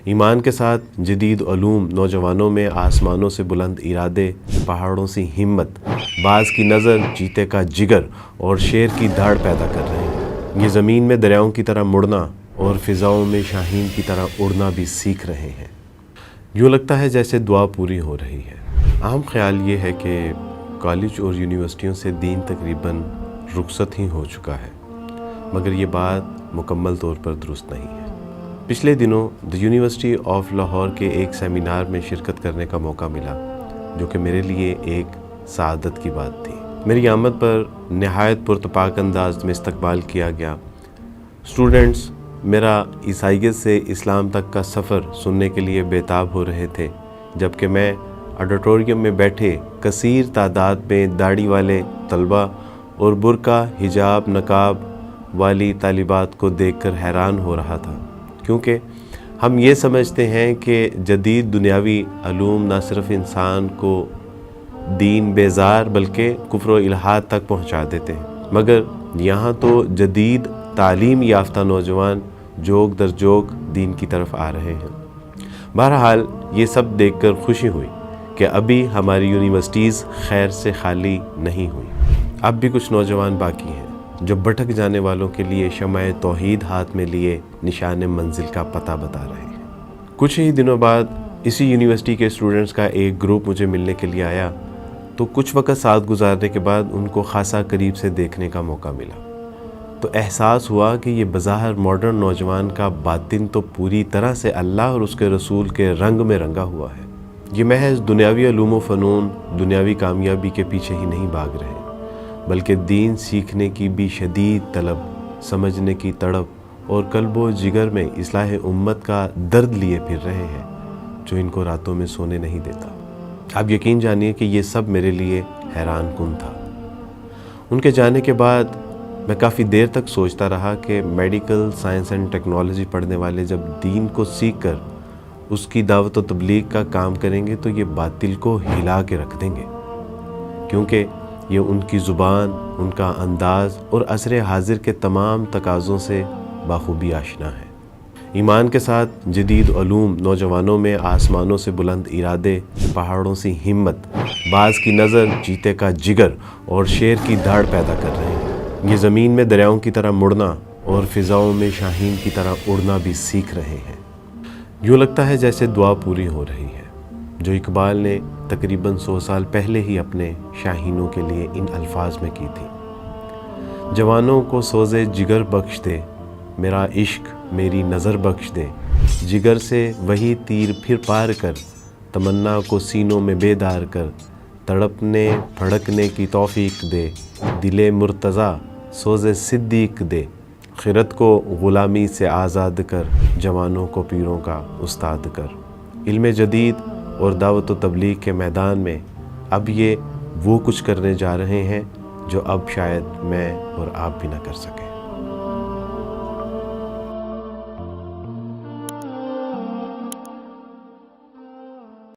ایمان کے ساتھ جدید علوم نوجوانوں میں آسمانوں سے بلند ارادے، پہاڑوں سی ہمت، باز کی نظر، چیتے کا جگر اور شیر کی دھاڑ پیدا کر رہے ہیں۔ یہ زمین میں دریاؤں کی طرح مڑنا اور فضاؤں میں شاہین کی طرح اڑنا بھی سیکھ رہے ہیں۔ یوں لگتا ہے جیسے دعا پوری ہو رہی ہے۔ عام خیال یہ ہے کہ کالج اور یونیورسٹیوں سے دین تقریباً رخصت ہی ہو چکا ہے، مگر یہ بات مکمل طور پر درست نہیں ہے۔ پچھلے دنوں دی یونیورسٹی آف لاہور کے ایک سیمینار میں شرکت کرنے کا موقع ملا، جو کہ میرے لیے ایک سعادت کی بات تھی۔ میری آمد پر نہایت پرتپاک انداز میں استقبال کیا گیا۔ اسٹوڈنٹس میرا عیسائیت سے اسلام تک کا سفر سننے کے لیے بےتاب ہو رہے تھے، جبکہ میں آڈیٹوریم میں بیٹھے کثیر تعداد میں داڑھی والے طلباء اور برقع، حجاب، نقاب والی طالبات کو دیکھ کر حیران ہو رہا تھا، کیونکہ ہم یہ سمجھتے ہیں کہ جدید دنیاوی علوم نہ صرف انسان کو دین بیزار بلکہ کفر و الحاد تک پہنچا دیتے ہیں، مگر یہاں تو جدید تعلیم یافتہ نوجوان جوگ در جوگ دین کی طرف آ رہے ہیں۔ بہرحال یہ سب دیکھ کر خوشی ہوئی کہ ابھی ہماری یونیورسٹیز خیر سے خالی نہیں ہوئی۔ اب بھی کچھ نوجوان باقی ہیں جو بھٹک جانے والوں کے لیے شمع توحید ہاتھ میں لیے نشان منزل کا پتہ بتا رہے ہیں۔ کچھ ہی دنوں بعد اسی یونیورسٹی کے اسٹوڈنٹس کا ایک گروپ مجھے ملنے کے لیے آیا، تو کچھ وقت ساتھ گزارنے کے بعد ان کو خاصا قریب سے دیکھنے کا موقع ملا، تو احساس ہوا کہ یہ بظاہر ماڈرن نوجوان کا باطن تو پوری طرح سے اللہ اور اس کے رسول کے رنگ میں رنگا ہوا ہے۔ یہ محض دنیاوی علوم و فنون، دنیاوی کامیابی کے پیچھے ہی نہیں بھاگ رہے، بلکہ دین سیکھنے کی بھی شدید طلب، سمجھنے کی تڑپ اور قلب و جگر میں اصلاح امت کا درد لیے پھر رہے ہیں، جو ان کو راتوں میں سونے نہیں دیتا۔ آپ یقین جانیے کہ یہ سب میرے لیے حیران کن تھا۔ ان کے جانے کے بعد میں کافی دیر تک سوچتا رہا کہ میڈیکل سائنس اینڈ ٹیکنالوجی پڑھنے والے جب دین کو سیکھ کر اس کی دعوت و تبلیغ کا کام کریں گے تو یہ باطل کو ہلا کے رکھ دیں گے، کیونکہ یہ ان کی زبان، ان کا انداز اور عصر حاضر کے تمام تقاضوں سے بخوبی آشنا ہے۔ ایمان کے ساتھ جدید علوم نوجوانوں میں آسمانوں سے بلند ارادے، پہاڑوں سی ہمت، باز کی نظر، چیتے کا جگر اور شیر کی دھاڑ پیدا کر رہے ہیں۔ یہ زمین میں دریاؤں کی طرح مڑنا اور فضاؤں میں شاہین کی طرح اڑنا بھی سیکھ رہے ہیں۔ یوں لگتا ہے جیسے دعا پوری ہو رہی ہے، جو اقبال نے تقریباً 100 سال پہلے ہی اپنے شاہینوں کے لیے ان الفاظ میں کی تھی۔ جوانوں کو سوز جگر بخش دے، میرا عشق میری نظر بخش دے، جگر سے وہی تیر پھر پار کر، تمنا کو سینوں میں بیدار کر، تڑپنے پھڑکنے کی توفیق دے، دل مرتضیٰ سوز صدیق دے، خرد کو غلامی سے آزاد کر، جوانوں کو پیروں کا استاد کر۔ علم جدید اور دعوت و تبلیغ کے میدان میں اب یہ وہ کچھ کرنے جا رہے ہیں جو اب شاید میں اور آپ بھی نہ کر سکیں۔